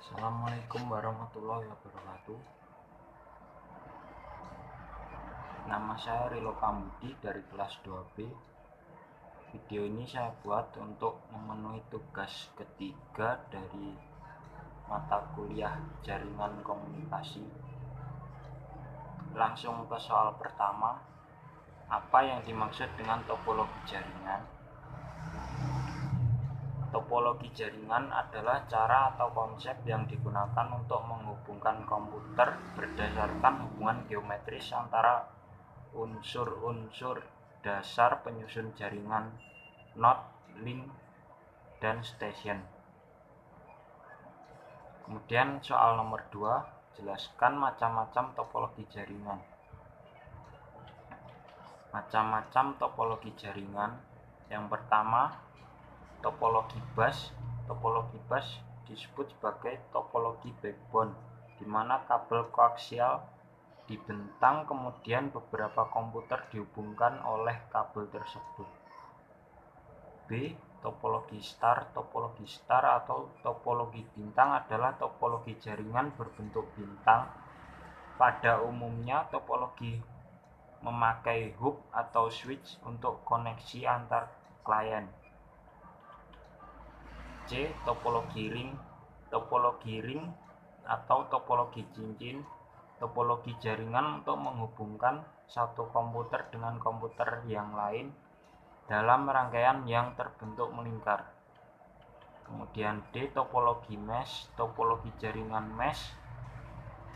Assalamualaikum warahmatullahi wabarakatuh. Nama saya Rilo Pambudi dari kelas 2B. Video ini saya buat untuk memenuhi tugas ketiga dari mata kuliah jaringan komunikasi. Langsung ke soal pertama. Apa yang dimaksud dengan topologi jaringan? Topologi jaringan adalah cara atau konsep yang digunakan untuk menghubungkan komputer berdasarkan hubungan geometris antara unsur-unsur dasar penyusun jaringan, node, link, dan station. Kemudian soal nomor 2, jelaskan macam-macam topologi jaringan. Macam-macam topologi jaringan. Yang pertama, topologi bus. Topologi bus disebut sebagai topologi backbone, di mana kabel koaksial dibentang, kemudian beberapa komputer dihubungkan oleh kabel tersebut. B. Topologi star. Topologi star atau topologi bintang adalah topologi jaringan berbentuk bintang. Pada umumnya topologi memakai hub atau switch untuk koneksi antar klien. C. Topologi ring. Topologi ring atau topologi cincin, topologi jaringan untuk menghubungkan satu komputer dengan komputer yang lain dalam rangkaian yang terbentuk melingkar. Kemudian D. Topologi mesh. Topologi jaringan mesh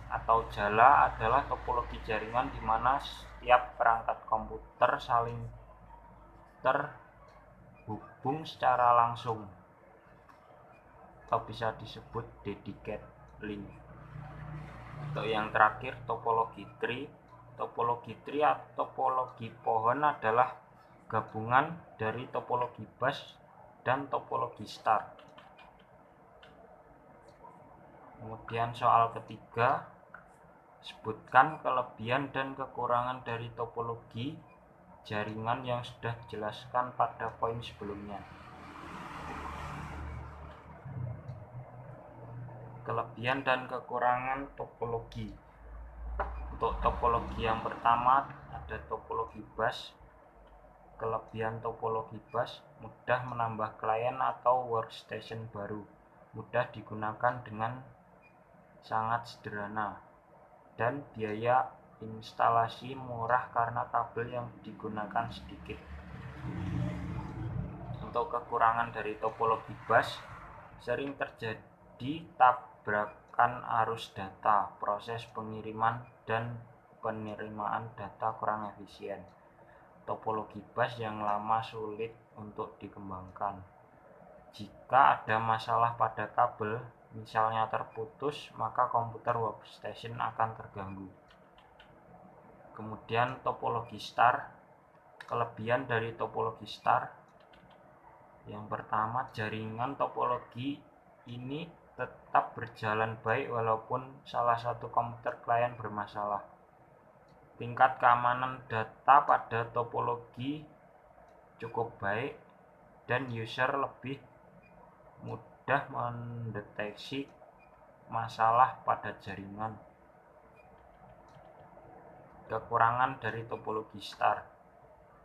atau jala adalah topologi jaringan di mana setiap perangkat komputer saling terhubung secara langsung, atau bisa disebut dedicated link. Untuk yang terakhir, topologi tree. Topologi tree atau topologi pohon adalah gabungan dari topologi bus dan topologi star. Kemudian soal ketiga, sebutkan kelebihan dan kekurangan dari topologi jaringan yang sudah dijelaskan pada poin sebelumnya. Kelebihan dan kekurangan topologi. Untuk topologi yang pertama ada topologi bus. Kelebihan topologi bus: mudah menambah klien atau workstation baru, mudah digunakan dengan sangat sederhana, dan biaya instalasi murah karena kabel yang digunakan sedikit. Untuk kekurangan dari topologi bus: sering terjadi tabrakan arus data, proses pengiriman dan penerimaan data kurang efisien. Topologi bus yang lama sulit untuk dikembangkan. Jika ada masalah pada kabel, misalnya terputus, maka komputer workstation akan terganggu. Kemudian topologi star. Kelebihan dari topologi star: yang pertama, jaringan topologi ini tetap berjalan baik walaupun salah satu komputer klien bermasalah. Tingkat keamanan data pada topologi cukup baik dan user lebih mudah mendeteksi masalah pada jaringan. Kekurangan dari topologi star: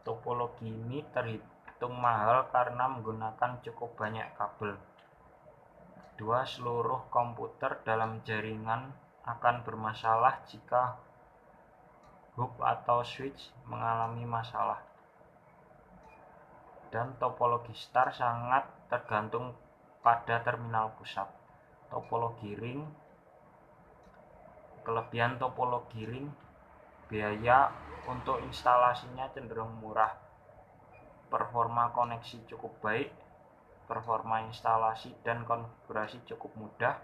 topologi ini terhitung mahal karena menggunakan cukup banyak kabel. Kedua, seluruh komputer dalam jaringan akan bermasalah jika hub atau switch mengalami masalah. Dan topologi star sangat tergantung pada terminal pusat. Topologi ring. Kelebihan topologi ring: biaya untuk instalasinya cenderung murah, performa koneksi cukup baik, performa instalasi dan konfigurasi cukup mudah,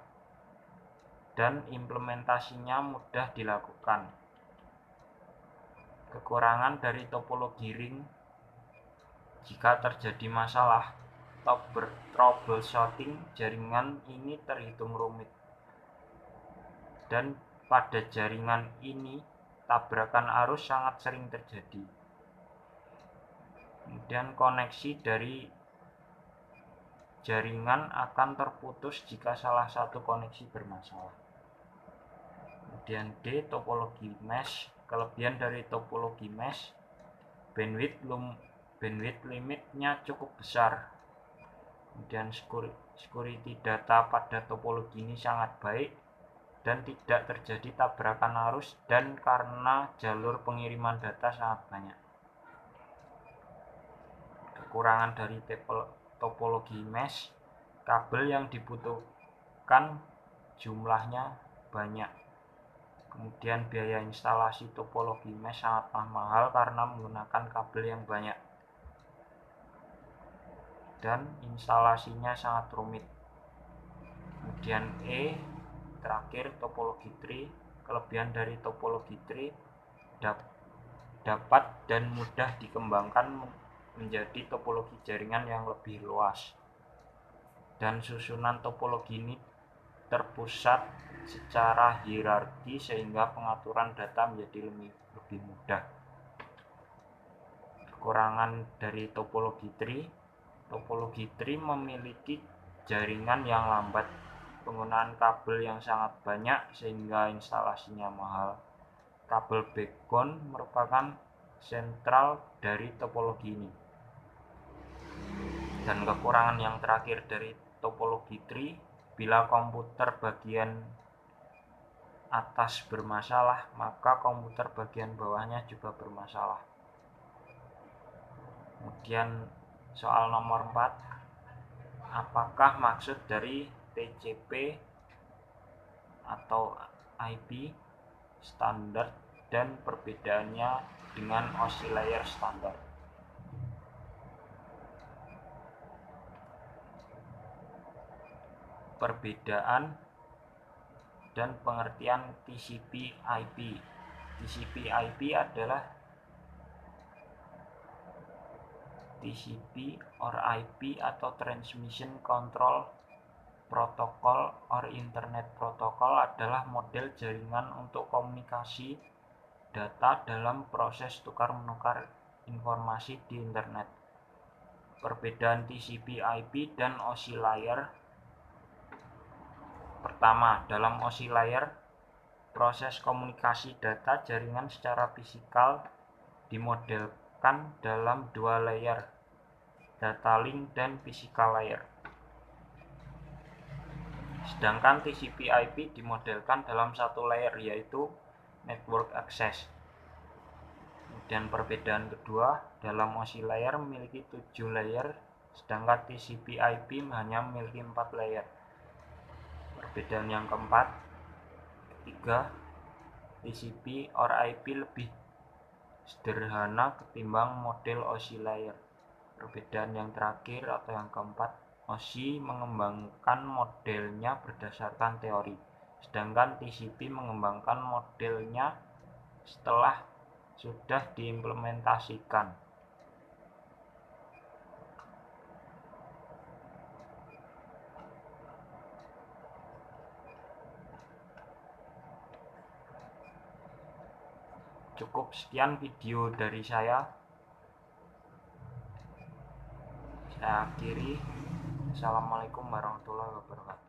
dan implementasinya mudah dilakukan. Kekurangan dari topologi ring: jika terjadi masalah troubleshooting jaringan ini terhitung rumit, dan pada jaringan ini tabrakan arus sangat sering terjadi. Kemudian koneksi dari jaringan akan terputus jika salah satu koneksi bermasalah. Kemudian D, topologi mesh. Kelebihan dari topologi mesh, bandwidth limitnya cukup besar. Kemudian security data pada topologi ini sangat baik dan tidak terjadi tabrakan arus, dan karena jalur pengiriman data sangat banyak. Kekurangan dari topologi mesh, kabel yang dibutuhkan jumlahnya banyak. Kemudian biaya instalasi topologi mesh sangatlah mahal karena menggunakan kabel yang banyak dan instalasinya sangat rumit. Kemudian E, terakhir topologi tree. Kelebihan dari topologi tree dapat dan mudah dikembangkan menjadi topologi jaringan yang lebih luas, dan susunan topologi ini terpusat secara hierarki sehingga pengaturan data menjadi lebih mudah. Kekurangan dari topologi tree memiliki jaringan yang lambat, penggunaan kabel yang sangat banyak sehingga instalasinya mahal. Kabel backbone merupakan sentral dari topologi ini. Dan kekurangan yang terakhir dari topologi tree, bila komputer bagian atas bermasalah, maka komputer bagian bawahnya juga bermasalah. Kemudian soal nomor 4, apakah maksud dari TCP atau IP standar dan perbedaannya dengan oscillator standar? Perbedaan dan pengertian TCP/IP. TCP/IP adalah TCP or IP atau Transmission Control Protocol or Internet Protocol adalah model jaringan untuk komunikasi data dalam proses tukar-menukar informasi di internet. Perbedaan TCP/IP dan oscillator. Pertama, dalam oscillator, proses komunikasi data jaringan secara fisikal dimodelkan dalam dua layer, data link dan physical layer. Sedangkan TCP/IP dimodelkan dalam satu layer, yaitu network access. Kemudian perbedaan kedua, dalam oscillator memiliki 7 layer, sedangkan TCP/IP hanya memiliki 4 layer. Perbedaan yang keempat, ketiga, TCP or IP lebih sederhana ketimbang model oscillator. Perbedaan yang terakhir atau yang keempat, OSI mengembangkan modelnya berdasarkan teori, sedangkan TCP mengembangkan modelnya setelah sudah diimplementasikan. Cukup sekian video dari saya akhiri. Assalamualaikum warahmatullahi wabarakatuh.